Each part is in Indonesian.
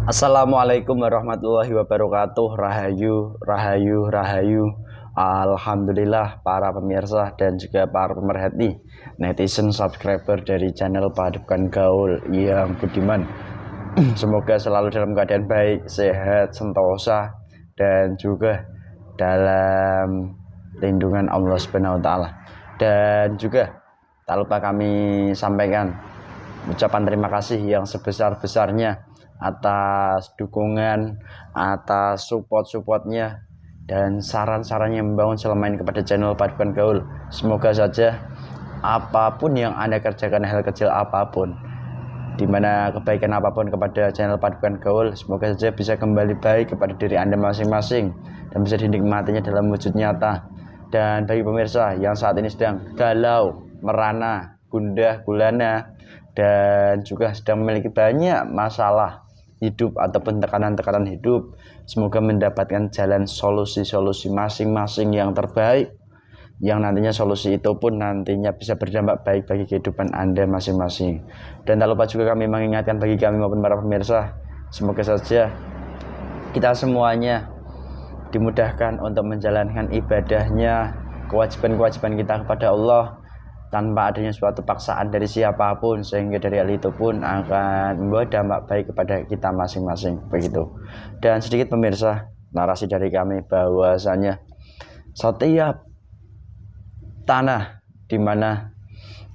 Assalamualaikum warahmatullahi wabarakatuh. Rahayu, rahayu, rahayu. Alhamdulillah para pemirsa dan juga para pemerhati, netizen, subscriber dari channel Padukan Gaul yang budiman. Semoga selalu dalam keadaan baik, sehat, sentosa, dan juga dalam lindungan Allah Subhanahu wa taala. Dan juga tak lupa kami sampaikan ucapan terima kasih yang sebesar-besarnya atas dukungan, atas support-supportnya dan saran-saran yang membangun selama ini kepada channel Padukan Gaul. Semoga saja apapun yang Anda kerjakan, hal kecil apapun, dimana kebaikan apapun kepada channel Padukan Gaul, semoga saja bisa kembali baik kepada diri Anda masing-masing dan bisa dinikmatinya dalam wujud nyata. Dan bagi pemirsa yang saat ini sedang galau, merana, gundah gulana, dan juga sedang memiliki banyak masalah hidup ataupun tekanan-tekanan hidup, semoga mendapatkan jalan solusi-solusi masing-masing yang terbaik, yang nantinya solusi itu pun nantinya bisa berdampak baik bagi kehidupan Anda masing-masing. Dan tak lupa juga kami mengingatkan bagi kami maupun para pemirsa, semoga saja kita semuanya dimudahkan untuk menjalankan ibadahnya, kewajiban-kewajiban kita kepada Allah tanpa adanya suatu paksaan dari siapapun, sehingga dari hal itu pun akan membawa dampak baik kepada kita masing-masing begitu. Dan sedikit pemirsa, narasi dari kami bahwasanya setiap tanah di mana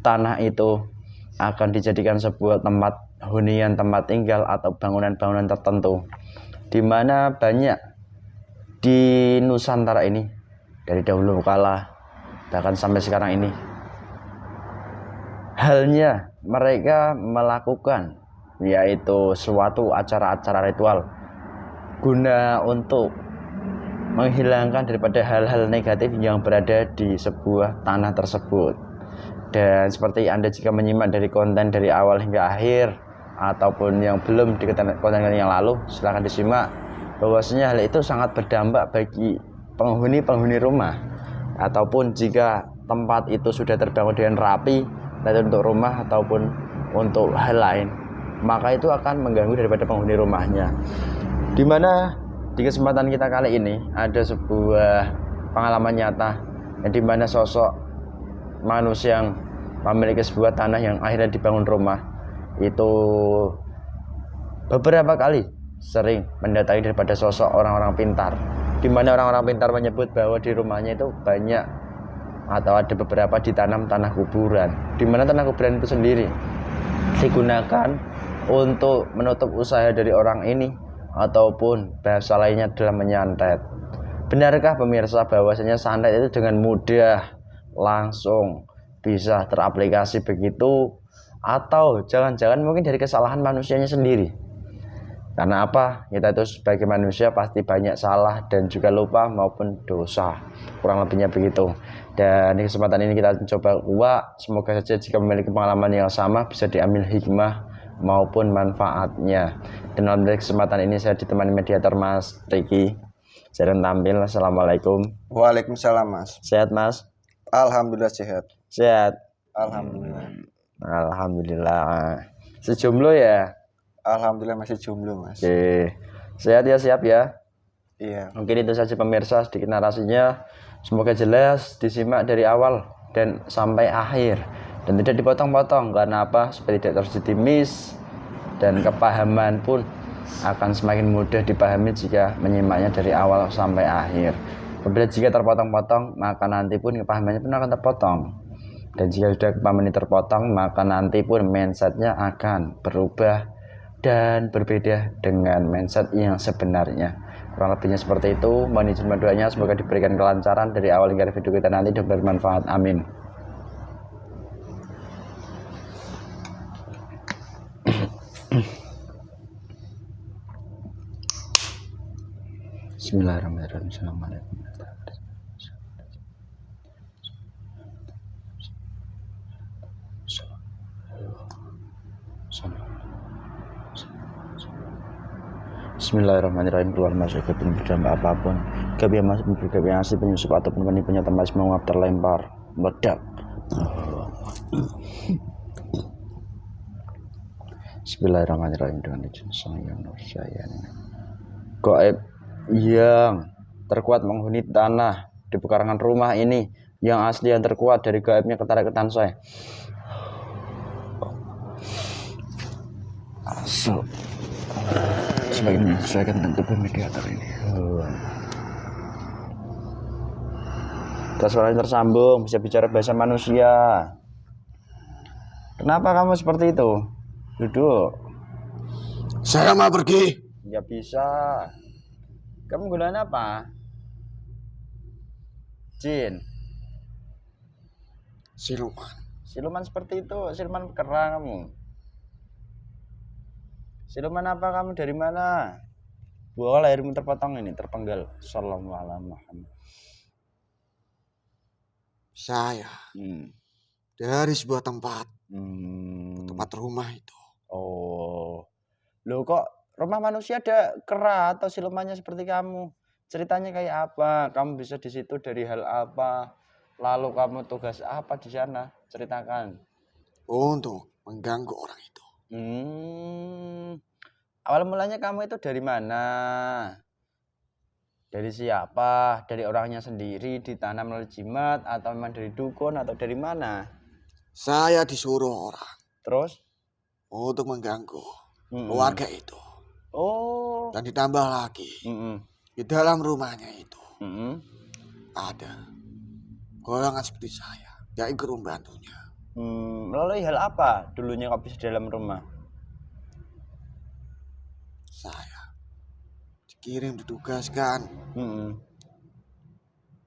tanah itu akan dijadikan sebuah tempat hunian, tempat tinggal atau bangunan-bangunan tertentu, di mana banyak di Nusantara ini dari dahulu kala bahkan sampai sekarang ini, halnya mereka melakukan yaitu suatu acara-acara ritual guna untuk menghilangkan daripada hal-hal negatif yang berada di sebuah tanah tersebut. Dan seperti Anda jika menyimak dari konten dari awal hingga akhir, ataupun yang belum di konten yang lalu, silahkan disimak, bahwasanya hal itu sangat berdampak bagi penghuni rumah. Ataupun jika tempat itu sudah terbangun dengan rapi, entah untuk rumah ataupun untuk hal lain, maka itu akan mengganggu daripada penghuni rumahnya. Dimana di kesempatan kita kali ini ada sebuah pengalaman nyata, yang dimana sosok manusia yang memiliki sebuah tanah yang akhirnya dibangun rumah itu beberapa kali sering mendatangi daripada sosok orang-orang pintar, dimana orang-orang pintar menyebut bahwa di rumahnya itu banyak atau ada beberapa ditanam tanah kuburan, dimana tanah kuburan itu sendiri digunakan untuk menutup usaha dari orang ini, ataupun bahasa lainnya adalah menyantet. Benarkah pemirsa bahwasanya santet itu dengan mudah langsung bisa teraplikasi begitu, atau jangan-jangan mungkin dari kesalahan manusianya sendiri? Karena apa? Kita itu sebagai manusia pasti banyak salah dan juga lupa maupun dosa, kurang lebihnya begitu. Dan di kesempatan ini kita mencoba semoga saja jika memiliki pengalaman yang sama bisa diambil hikmah maupun manfaatnya. Dan dalam kesempatan ini saya ditemani mediator Mas Riki. Saya tampil. Assalamualaikum. Waalaikumsalam, Mas. Sehat, Mas? Alhamdulillah sehat. Sehat. Alhamdulillah. Alhamdulillah. Sejomblo ya? Alhamdulillah masih jomblo, Mas. Oke. Sehat ya, siap ya? Iya. Mungkin itu saja pemirsa sedikit narasinya. Semoga jelas, disimak dari awal dan sampai akhir, dan tidak dipotong-potong. Karena apa? Supaya tidak terjadi miss, dan kepahaman pun akan semakin mudah dipahami jika menyimaknya dari awal sampai akhir. Apabila jika terpotong-potong, maka nanti pun kepahamannya pun akan terpotong. Dan jika sudah kepahaman terpotong, maka nanti pun mindsetnya akan berubah dan berbeda dengan mindset yang sebenarnya. Kurang lebihnya seperti itu. Mohon izin doanya, semoga diberikan kelancaran dari awal hingga video kita nanti dan bermanfaat. Amin. Bismillahirrahmanirrahim. Assalamualaikum. Bismillahirrahmanirrahim. Keluar masuk ke berdampak apapun, kebiasaan penyusup ataupun penipunya tempat menguap terlempar meledak. Bismillahirrahmanirrahim dengan izin Sang Hyang Nurjaya. Gaib yang terkuat menghuni tanah di pekarangan rumah ini, yang asli yang terkuat dari gaibnya ketariketan saya. So, sebaiknya saya akan tentu mediator ini. Suara yang tersambung, bisa bicara bahasa manusia. Kenapa kamu seperti itu? Duduk. Saya mau pergi. Ya bisa. Kamu gunakan apa? Jin. Siluman. Siluman seperti itu, siluman kerang kamu. Siluman apa kamu, dari mana? Buah lahirmu terpotong ini, terpenggal. Sallallahu alaihi Muhammad. Saya dari sebuah tempat rumah itu. Oh, loh kok rumah manusia ada kera atau silumannya seperti kamu? Ceritanya kayak apa? Kamu bisa di situ dari hal apa? Lalu kamu tugas apa di sana? Ceritakan. Untuk mengganggu orang itu. Awal mulanya kamu itu dari mana? Dari siapa? Dari orangnya sendiri ditanam melalui jimat, atau memang dari dukun, atau dari mana? Saya disuruh orang. Terus? Untuk mengganggu keluarga itu. Oh. Dan ditambah lagi di dalam rumahnya itu ada golongan seperti saya, yaitu guru bantunya. Melalui hal apa dulunya kau bisa di dalam rumah? Saya dikirim, ditugaskan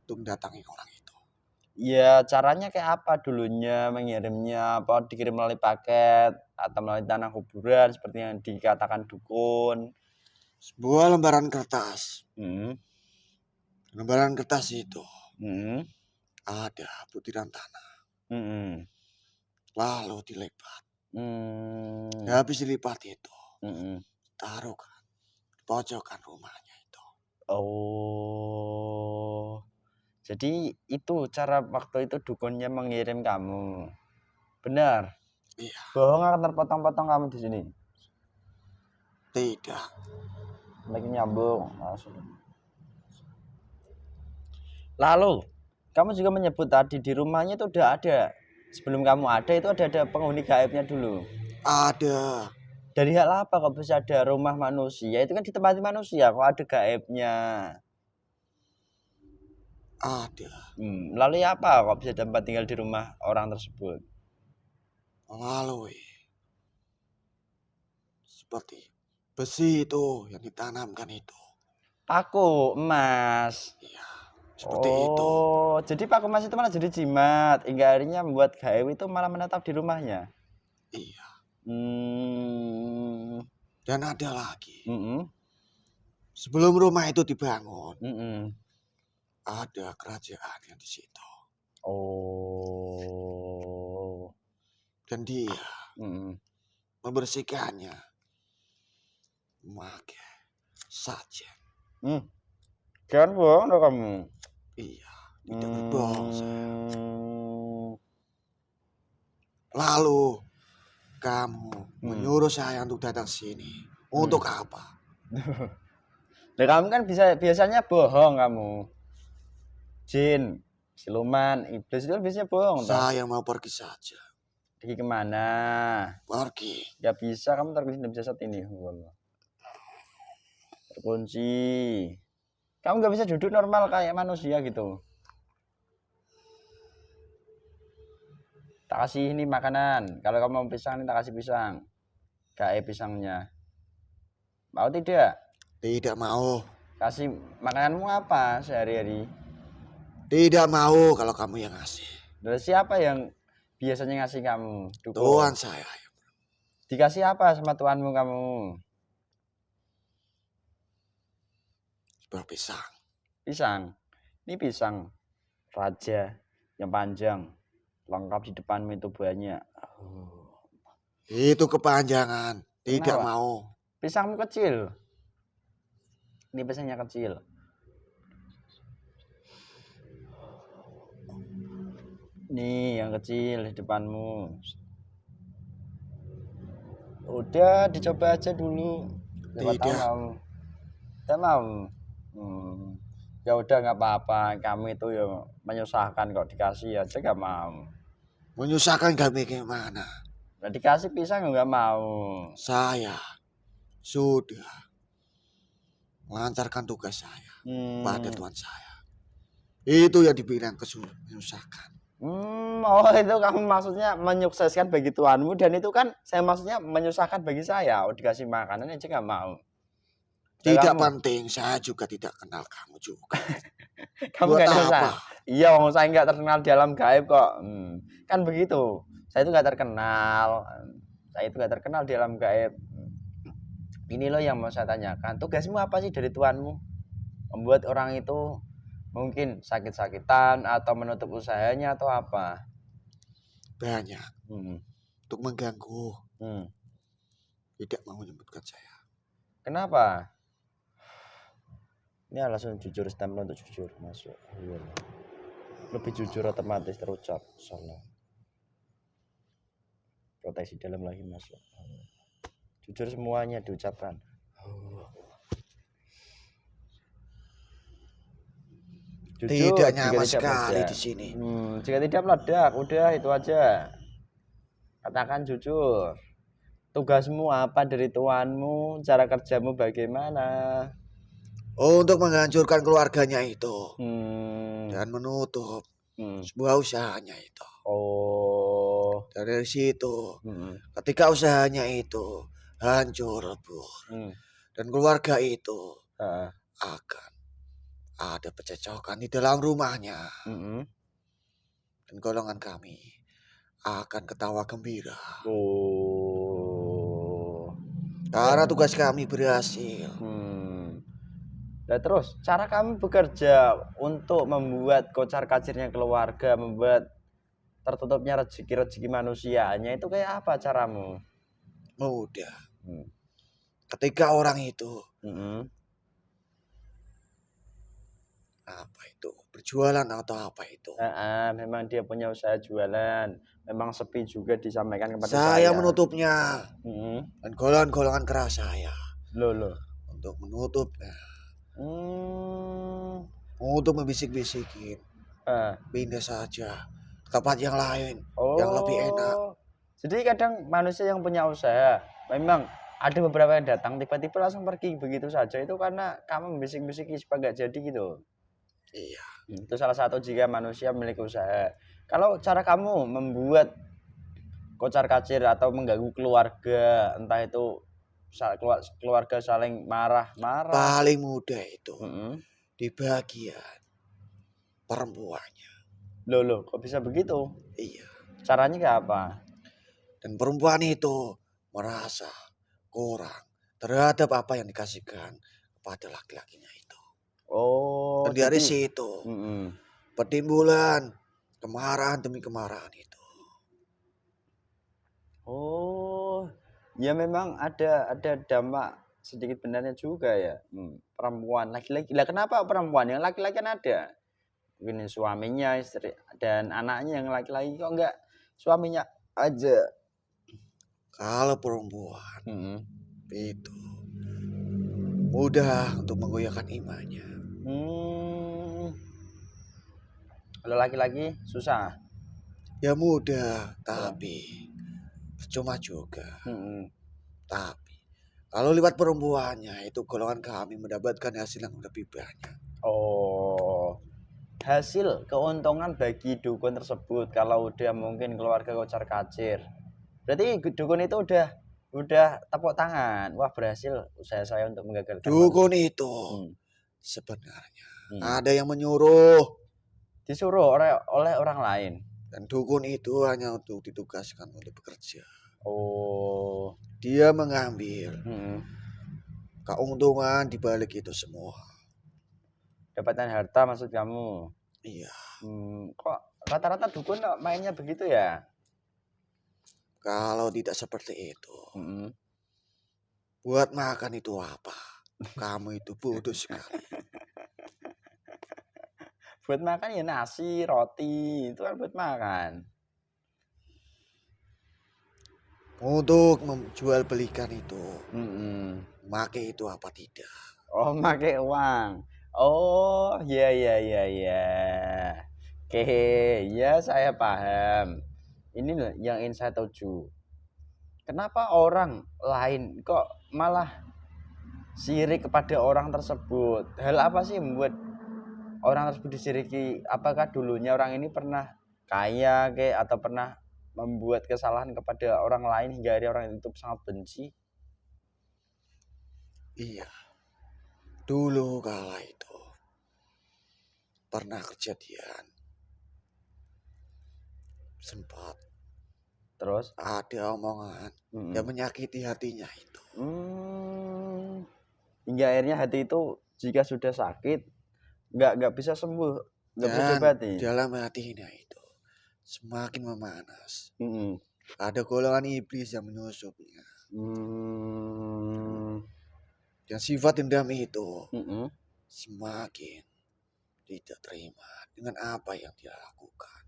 untuk mendatangi orang itu. Ya, caranya kayak apa dulunya mengirimnya? Apa dikirim melalui paket atau melalui tanah kuburan seperti yang dikatakan dukun? Sebuah lembaran kertas. Lembaran kertas itu ada butiran tanah. Lalu dilipat. Habis dilipat itu taruhkan di pojokan rumahnya itu. Oh, jadi itu cara waktu itu dukunnya mengirim kamu, benar? Iya. Bohong akan terpotong-potong kamu di sini. Tidak. Lagi nyambung. Lalu kamu juga menyebut tadi di rumahnya itu udah ada. Sebelum kamu ada itu ada penghuni gaibnya dulu. Ada. Dari hal apa kok bisa ada rumah manusia? Itu kan ditempati manusia, kok ada gaibnya? Ada. Lalu apa kok bisa tempat tinggal di rumah orang tersebut? Melalui seperti besi itu yang ditanamkan itu. Paku emas. Iya, seperti itu. Oh, jadi paku emas itu malah jadi jimat. Hingga akhirnya membuat gaib itu malah menetap di rumahnya. Iya. Dan ada lagi. Sebelum rumah itu dibangun, ada kerajaan yang di situ. Oh. Dan dia membersihkannya memakai sajen. Jangan bohong dong kamu. Iya, tidak berbohong saya. Lalu kamu menyuruh saya untuk datang sini. Untuk apa? Nah, kamu kan biasanya bohong kamu. Jin, siluman, iblis itu biasanya bohong. Saya mau pergi saja. Pergi kemana? Pergi. Gak bisa, kamu terkunci bisa saat ini. Terkunci. Kamu gak bisa duduk normal kayak manusia gitu. Tak kasih ini makanan. Kalau kamu mau pisang, ini tak kasih pisang. Gaib pisangnya. Mau tidak? Tidak mau. Kasih makananmu apa sehari-hari? Tidak mau kalau kamu yang ngasih. Dari siapa yang biasanya ngasih kamu? Dukun. Tuhan saya. Dikasih apa sama tuanmu kamu? Sebuah pisang. Pisang. Ini pisang raja yang panjang. Lengkap di depanmu itu banyak. Itu kepanjangan. Tidak Kenapa? mau. Pisangmu kecil. Ini pisangnya kecil. Nih yang kecil di depanmu. Udah dicoba aja dulu. Siapa tahu Tidak. mau. Tidak mau. Ya udah nggak apa-apa. Kamu itu ya menyusahkan kok dikasih aja nggak mau. Menyusahkan kami gimana? Nah, dikasih pisang nggak mau. Saya sudah melancarkan tugas saya pada Hmm. Tuhan saya. Itu yang dibilang menyusahkan. Oh itu kamu maksudnya menyukseskan bagi tuanmu dan itu kan saya maksudnya menyusahkan bagi saya. Oh dikasih makanan aja nggak mau. Udah Tidak kamu, penting, saya juga tidak kenal kamu juga. kamu Buat nggak ada apa? saya. Iya, wong saya nggak terkenal di alam gaib kok. Kan begitu. Saya itu nggak terkenal. Saya itu nggak terkenal di alam gaib. Ini loh yang mau saya tanyakan. Tugasmu apa sih dari tuanmu? Membuat orang itu mungkin sakit-sakitan atau menutup usahanya atau apa? Banyak Hmm. untuk mengganggu. Hmm. Tidak mau menyebutkan saya. Kenapa? Ini langsung jujur, stempel untuk jujur masuk. Iya. Lebih jujur otomatis terucap. Salah. Proteksi dalam lagi masuk. Jujur semuanya diucapkan. Jujur Tidak jika nyaman tidak sekali meledak. di sini. Jika tidak meledak, udah itu aja. Katakan jujur. Tugasmu apa dari tuanmu? Cara kerjamu bagaimana? Untuk menghancurkan keluarganya itu Hmm. dan menutup Hmm. sebuah usahanya itu. Oh. Dari situ, Hmm. ketika usahanya itu hancur lebur dan keluarga itu akan ada percekcokan di dalam rumahnya dan golongan kami akan ketawa gembira. Oh. Karena tugas kami berhasil. Nah terus cara kami bekerja untuk membuat kocar kacirnya keluarga, membuat tertutupnya rezeki manusianya itu kayak apa caramu? Mudah. Ketika orang itu apa itu berjualan atau apa itu, memang dia punya usaha jualan, memang sepi juga disampaikan kepada saya saya. menutupnya dan golongan keras saya Loh. untuk menutupnya, untuk membisik-bisikin, pindah saja ke tempat yang lain yang lebih enak. Jadi kadang manusia yang punya usaha memang ada beberapa yang datang tiba-tiba langsung pergi begitu saja, itu karena kamu membisik-bisiki supaya nggak jadi gitu. Iya. Itu salah satu jika manusia memiliki usaha. Kalau cara kamu membuat kocar kacir atau mengganggu keluarga, entah itu keluarga saling marah-marah. Paling mudah itu di bagian perempuannya. Loh, kok bisa begitu? Iya. Caranya kayak apa? Dan perempuan itu merasa kurang terhadap apa yang dikasihkan kepada laki-lakinya itu. Oh, Dan dari jadi situ pertimbulan kemarahan demi kemarahan itu. Oh, ya memang ada dampak sedikit benarnya juga ya. Perempuan laki-laki. Lah kenapa perempuan? Yang laki-laki kan ada. Mungkin suaminya, istri dan anaknya, yang laki-laki kok enggak suaminya aja. Kalau perempuan itu mudah untuk menggoyahkan imannya. Kalau laki-laki susah. Ya mudah, tapi percuma juga. Tapi kalau lewat perempuannya itu golongan kami mendapatkan hasil yang lebih banyak. Oh, hasil keuntungan bagi dukun tersebut kalau udah mungkin keluarga kocar kacir. Berarti dukun itu udah tepuk tangan. Wah, berhasil usaha saya untuk menggagalkan. Dukun itu sebenarnya ada yang menyuruh. Disuruh oleh orang lain. Dan dukun itu hanya untuk ditugaskan untuk bekerja. Oh. Dia mengambil keuntungan di balik itu semua. Dapatkan harta maksud kamu? Iya. Kok rata-rata dukun mainnya begitu ya? Kalau tidak seperti itu, buat makan itu apa? Kamu itu bodoh sekali. Buat makan ya nasi, roti, itu kan buat makan. untuk menjual belikan itu. Mm-mm. Make itu apa tidak? Oh, pakai uang. Oh, iya iya iya iya. Oke, ya saya paham. Ini loh yang ingin saya tuju. Kenapa orang lain kok malah sirik kepada orang tersebut? Hal apa sih yang membuat orang tersebut disiriki? Apakah dulunya orang ini pernah kaya atau pernah membuat kesalahan kepada orang lain hingga akhirnya orang itu sangat benci? Iya, dulu kala itu pernah kejadian, sempat Terus, ada omongan yang menyakiti hatinya itu. hingga akhirnya hati itu jika sudah sakit nggak bisa sembuh, nggak bisa Dan diobati. dalam hatinya itu semakin memanas. Mm-mm. Ada golongan iblis yang menyusupnya. Mm. Dan sifat dendam itu Mm-mm. semakin tidak terima dengan apa yang dia lakukan.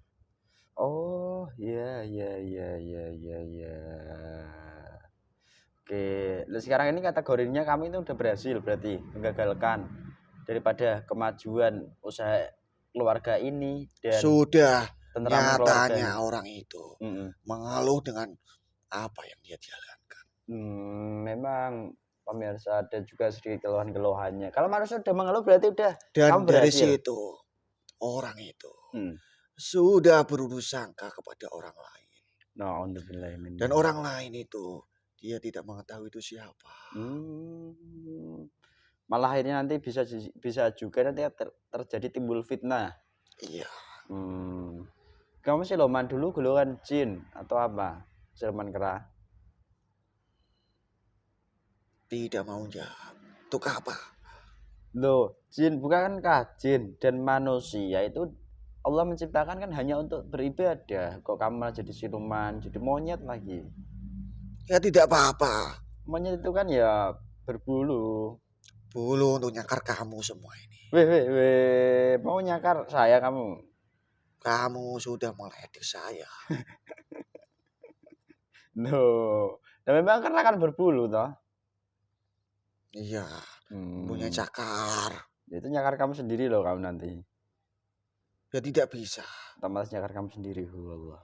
Oh iya iya iya iya iya iya. Oke, lalu sekarang ini kategorinya kami itu udah berhasil berarti menggagalkan daripada kemajuan usaha keluarga ini dan Sudah tenteraman keluarga ini. nyatanya orang itu Mm-mm. mengeluh dengan apa yang dia jalankan. Memang pemirsa ada juga sedikit keluhan-keluhannya. Kalau manusia udah mengeluh berarti udah kamu Dan dari berhasil. situ orang itu Hmm. sudah berburuk sangka kepada orang lain. No, alhamdulillah. Dan orang lain itu dia tidak mengetahui itu siapa. Malah akhirnya nanti bisa juga nanti terjadi timbul fitnah. Iya, Kamu siluman dulu golongan jin atau apa? Siluman kera. tidak mau jawab. Untuk apa? Loh, jin bukan kah jin dan manusia itu Allah menciptakan kan hanya untuk beribadah. Kok kamu malah jadi siluman, jadi monyet lagi. Ya tidak apa-apa. Monyet itu kan ya berbulu. Bulu untuk nyakar kamu semua ini. Weh, mau nyakar saya kamu. Kamu sudah meledek saya. Loh, dan memang karena kan berbulu toh. Iya, punya cakar. Itu nyakar kamu sendiri loh kamu nanti. Ya tidak bisa. Tambah nyakar kamu sendiri, Allah.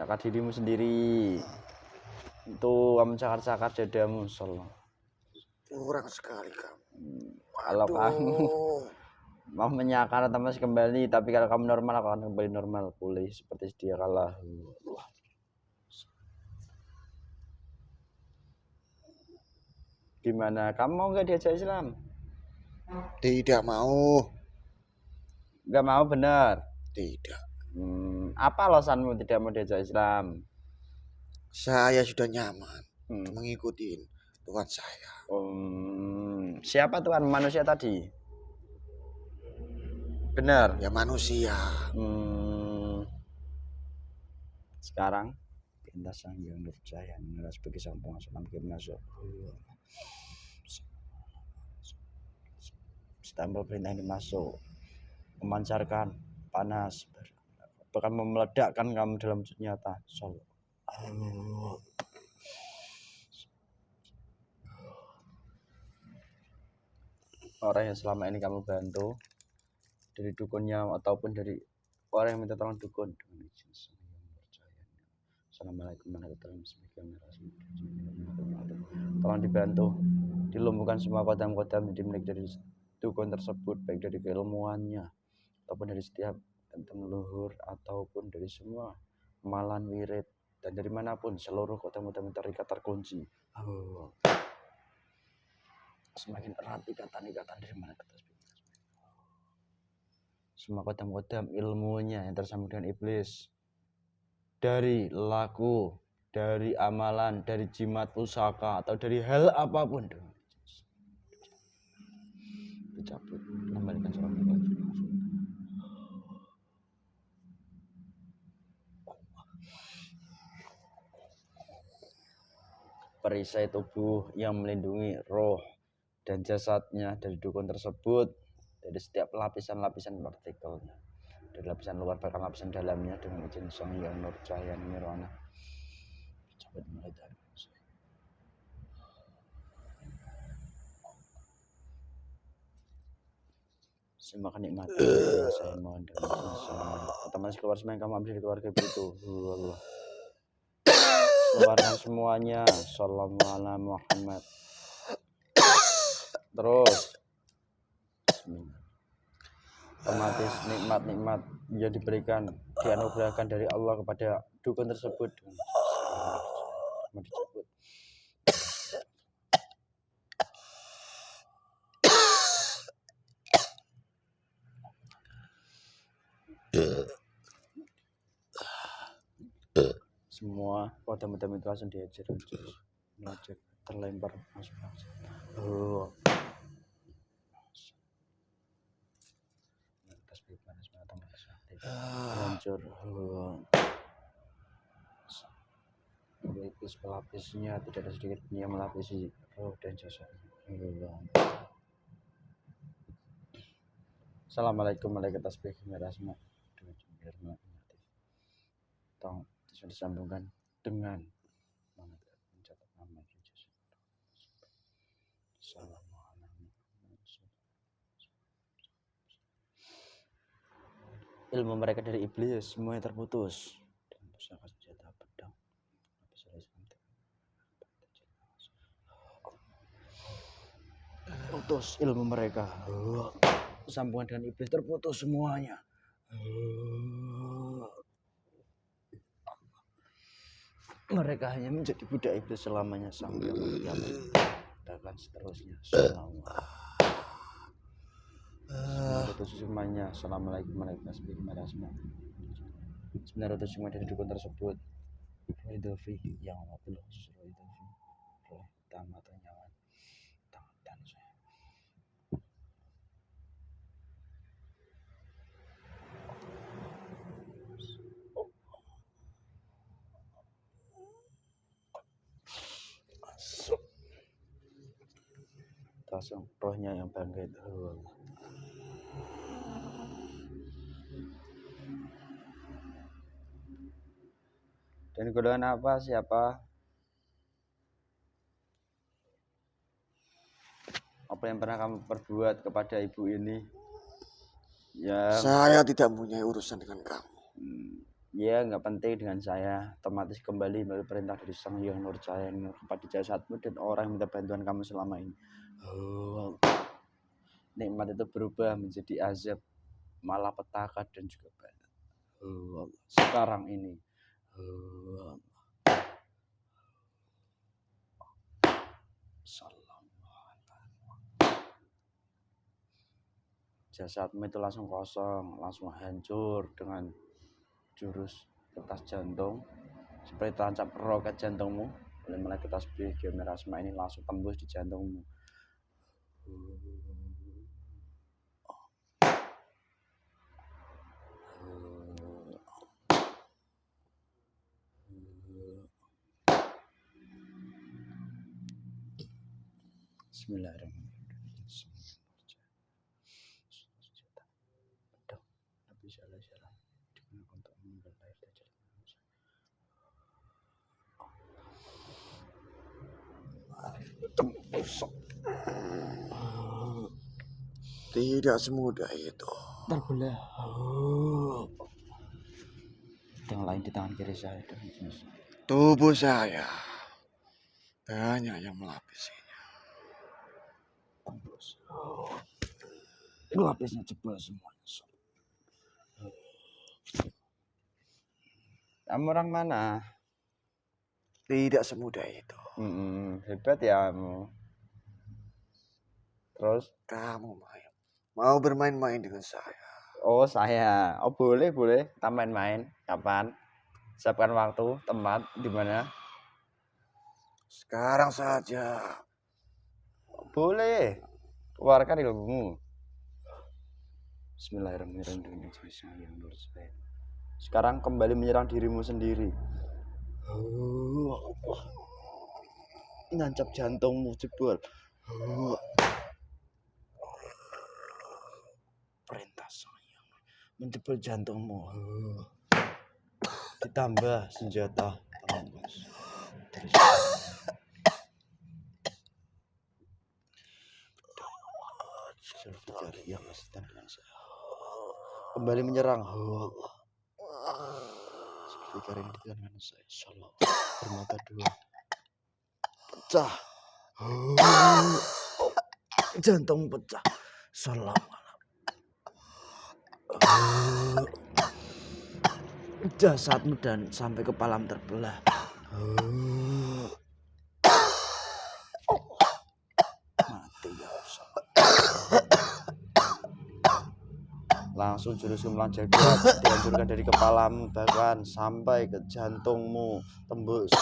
Nyakar dirimu sendiri. Itu kamu cakar-cakar dadamu, salah. Kurang sekali kamu. Kalau kamu mau menyakar atau masih kembali, tapi kalau kamu normal aku akan kembali normal, pulih seperti sedia kala. Gimana? Kamu mau nggak diajak Islam? Tidak mau. Nggak mau benar. Tidak. Apa alasanmu tidak mau diajak Islam? Saya sudah nyaman mengikuti Tuhan saya. Siapa Tuhan? Manusia tadi? Benar. Ya manusia. Sekarang perintah Sang Hyang Nurjaya mengenal sebagai sang penguasa bagi masuk. Setelah perintah ini masuk, memancarkan panas, bahkan memeledakkan kamu dalam wujud nyata. Orang yang selama ini kamu bantu dari dukunnya ataupun dari orang yang minta tolong dukun dengan izin Sang Hyang Nurjaya. Assalamualaikum warahmatullahi wabarakatuh. Tolong dibantu dilumpuhkan semua kodam-kodam yang dimiliki dari dukun tersebut, baik dari keilmuannya ataupun dari setiap tentang leluhur ataupun dari semua amalan wirid dan dari manapun seluruh kodam-kodam terikat terkunci. Semakin erat ikatan-ikatan dari mana ke atas. Semua kodam-kodam ilmunya yang tersambung dengan iblis, dari laku, dari amalan, dari jimat pusaka atau dari hal apapun, dicabut, kembalikan seorang lagi. Perisai tubuh yang melindungi roh dan jasadnya dari dukun tersebut, dari setiap lapisan-lapisan partikelnya, dari lapisan luar bahkan lapisan dalamnya, dengan izin Sang Hyang Nurjaya Nirwana. Semakan nikmati yang saya mohon dengan otomatis keluar semua yang kamu ambil dari keluarga itu. Allah. Keluarkan semuanya. Sallallahu alaihi Muhammad. Terus. Bismillah. Otomatis nikmat-nikmat yang diberikan dianugerahkan dari Allah kepada dukun tersebut. Mau dicabut. Semua kodam-kodam itu langsung dihajar, melacak, terlempar masuk. Oh. Tasbih panas matang hancur. Pelapisnya tidak ada sedikit pun yang melapisi roh dan jasadnya. Assalamualaikum malaikat tasbih merasma dengan jumlah mati. Tong sudah disambungkan dengan mencatat nama jasad. Assalamualaikum. Ilmu mereka dari iblis semuanya terputus dan pusaka senjata pedang. Putus ilmu mereka. Sambungan dengan iblis terputus semuanya. Mereka hanya menjadi budak iblis selamanya sampai kiamat. Dan seterusnya. Semuanya. Assalamualaikum warahmatullahi wabarakatuh. Sebenarnya semua dari dukun tersebut. Roidovi yang Allah Roidovi roh tamat nyawa tangan saya. Langsung rohnya yang bangkit. Dan golongan apa siapa? Apa yang pernah kamu perbuat kepada ibu ini? Ya. Saya tidak mempunyai urusan dengan kamu. Ya nggak penting dengan saya. Otomatis kembali melalui perintah dari Sang Hyang Nurjaya kepada jasadmu dan orang yang minta bantuan kamu selama ini. Nikmat itu berubah menjadi azab, malapetaka dan juga berat. Sekarang ini. Jasadmu itu langsung kosong, langsung hancur dengan jurus kertas jantung seperti tancap roket jantungmu oleh malaikat tasbih Gemerasma ini langsung tembus di jantungmu. Bismillahirrahmanirrahim. Tidak semudah itu. Terbelah. Yang lain di tangan kiri saya. Tubuh saya banyak yang melapisinya. Lapisnya jebol semuanya. Kamu orang mana? Tidak semudah itu. Hebat ya kamu. Terus Kamu mau bermain-main dengan saya? Oh saya. Oh boleh. Kita main-main. Kapan? Siapkan waktu, tempat, di mana? Sekarang saja. Boleh. Keluarkan ilmumu. Bismillahirrahmanirrahim. Sekarang kembali menyerang dirimu sendiri. Nancap jantungmu jebol. Perintah saya menjebol jantungmu. Ditambah senjata Zulfikar yang asisten dengan saya kembali menyerang. Zulfikar yang ditekan dengan saya. Salah bermata dua pecah. Jantung pecah. Salam. Jasadmu dan sampai kepalamu terbelah. Mati ya Allah. Langsung jurus kemlang jagat dihancurkan dari kepalamu bahkan sampai ke jantungmu tembus.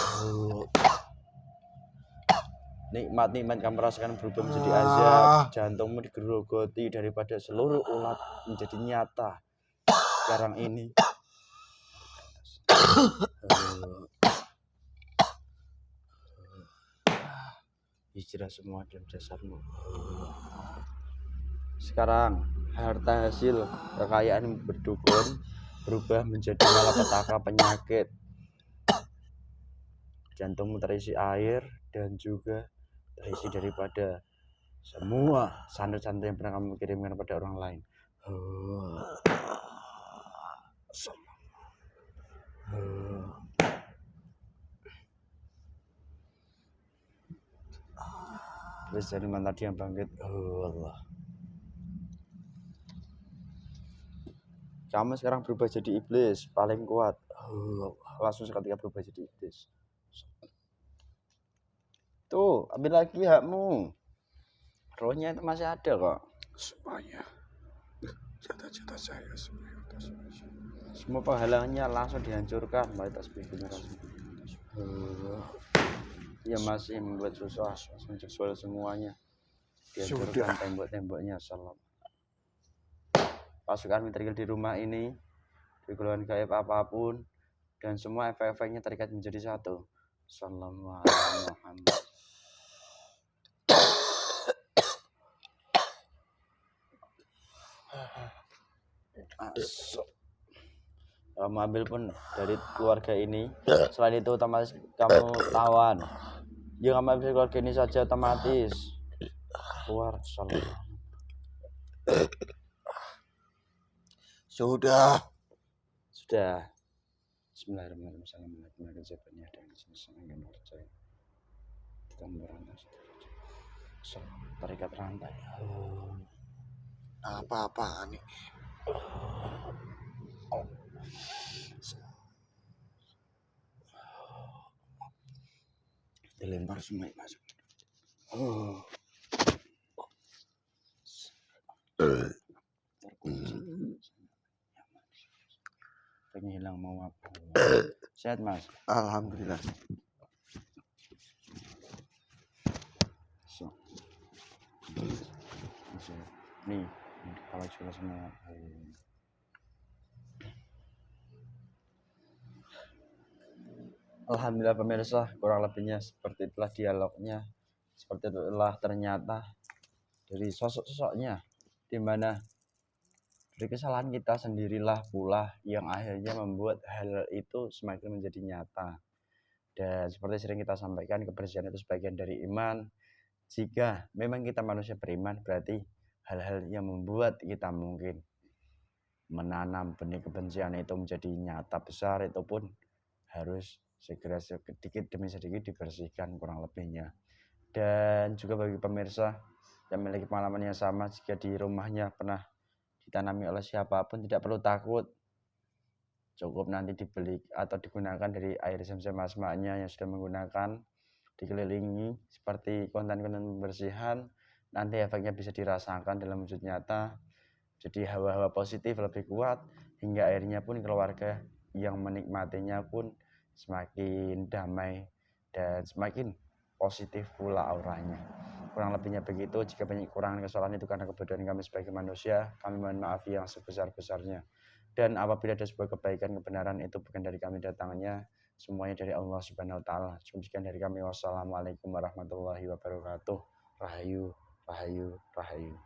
Nikmat-nikmat kamu rasakan berubah menjadi azab. Jantungmu digerogoti daripada seluruh ulat menjadi nyata sekarang ini. Hijrah semua dalam jasadmu. Sekarang harta hasil kekayaan berdukun berubah menjadi malapetaka penyakit. Jantungmu terisi air dan juga terisi daripada semua santet-santet yang pernah kamu kirimkan kepada orang lain. Terus dari mana tadi yang bangkit? Allah. Kamu sekarang berubah jadi iblis paling kuat. Langsung seketika berubah jadi iblis. Tuh, ambil lagi hakmu. Rohnya itu masih ada kok. Semuanya jatah-jatah saya semuanya. Semua penghalangnya langsung dihancurkan. Ya masih membuat susah, menjual semuanya. Dihancurkan tembok-temboknya. Salam. Pasukan tinggal di rumah ini, di golongan gaib apapun, dan semua efek-efeknya terikat menjadi satu. Sallallahu alaihi Muhammad. Kamu ambil pun dari keluarga ini. Selain itu otomatis kamu tawan. Ya kamu ambil keluarga ini saja otomatis keluar. Salam. Sudah. Bismillahirrahmanirrahim. Terikat rantai. Apa-apaan nih? Dilempar semua masuk. Pengen hilang mau apa? Sehat mas? Alhamdulillah. So. Nih, kalau sudah semua. Alhamdulillah pemirsa, kurang lebihnya seperti itulah dialognya. Seperti itulah ternyata dari sosok-sosoknya, di mana dari kesalahan kita sendirilah pula yang akhirnya membuat hal itu semakin menjadi nyata. Dan seperti sering kita sampaikan, kebersihan itu sebagian dari iman. Jika memang kita manusia beriman, berarti hal-hal yang membuat kita mungkin menanam benih kebencian itu menjadi nyata besar, itu pun harus segera sedikit demi sedikit dibersihkan kurang lebihnya. Dan juga bagi pemirsa yang memiliki pengalaman yang sama, jika di rumahnya pernah ditanami oleh siapapun, tidak perlu takut. Cukup nanti dibeli atau digunakan dari air zam-zam asma'nya yang sudah menggunakan, dikelilingi seperti konten-konten pembersihan, nanti efeknya bisa dirasakan dalam wujud nyata. Jadi hawa-hawa positif lebih kuat, hingga akhirnya pun keluarga yang menikmatinya pun semakin damai dan semakin positif pula auranya. Kurang lebihnya begitu. Jika banyak kekurangan kesalahan itu karena kebodohan kami sebagai manusia, kami mohon maaf yang sebesar-besarnya. Dan apabila ada sebuah kebaikan, kebenaran, itu bukan dari kami datangnya, semuanya dari Allah Subhanahu wa taala. Sekian dari kami. Wassalamualaikum warahmatullahi wabarakatuh. Rahayu, rahayu, rahayu.